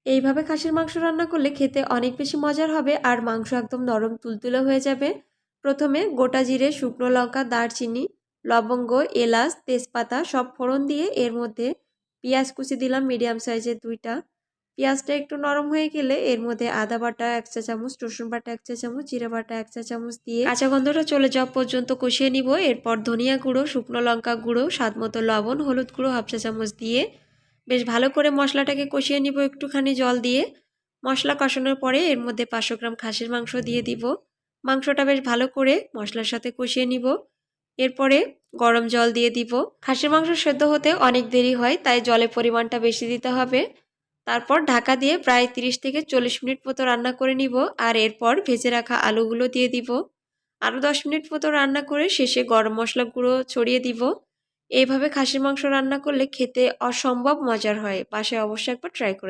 এইভাবে খাসির মাংস রান্না করলে খেতে অনেক বেশি মজার হবে আর মাংস একদম নরম তুলতুলে হয়ে যাবে। প্রথমে গোটা জিরে, শুকনো লঙ্কা, দারচিনি, লবঙ্গ, এলাচ, তেজপাতা সব ফোড়ন দিয়ে এর মধ্যে পেঁয়াজ কুচি দিলাম মিডিয়াম সাইজের 2টা। পেঁয়াজটা একটু নরম হয়ে গেলে এর মধ্যে আদা বাটা 1 চা চামচ, রসুন বাটা 1 চা চামচ, জিরা বাটা 1 চা চামচ দিয়ে কাঁচা গন্ধটা চলে যাওয়া পর্যন্ত কষিয়ে নিব। এরপর ধনিয়া গুঁড়ো, শুকনো লঙ্কা গুঁড়ো, স্বাদমতো লবণ, হলুদ গুঁড়ো 1/2 চা চামচ দিয়ে বেশ ভালো করে মশলাটাকে কষিয়ে নিব একটুখানি জল দিয়ে। মশলা কষানোর পরে এর মধ্যে 500 গ্রাম খাসির মাংস দিয়ে দিব। মাংসটা বেশ ভালো করে মশলার সাথে কষিয়ে নিব। এরপরে গরম জল দিয়ে দিব। খাসির মাংস সেদ্ধ হতে অনেক দেরি হয়, তাই জলের পরিমাণটা বেশি দিতে হবে। তারপর ঢাকা দিয়ে প্রায় 30 থেকে 40 মিনিট মতো রান্না করে নিব। আর এরপর ভেজে রাখা আলুগুলো দিয়ে দিব। আরও 10 মিনিট মতো রান্না করে শেষে গরম মশলা গুঁড়ো ছড়িয়ে দিব। এইভাবে খাসির মাংস রান্না করলে খেতে অসম্ভব মজার হয়। বাসায় অবশ্যই একবার ট্রাই করে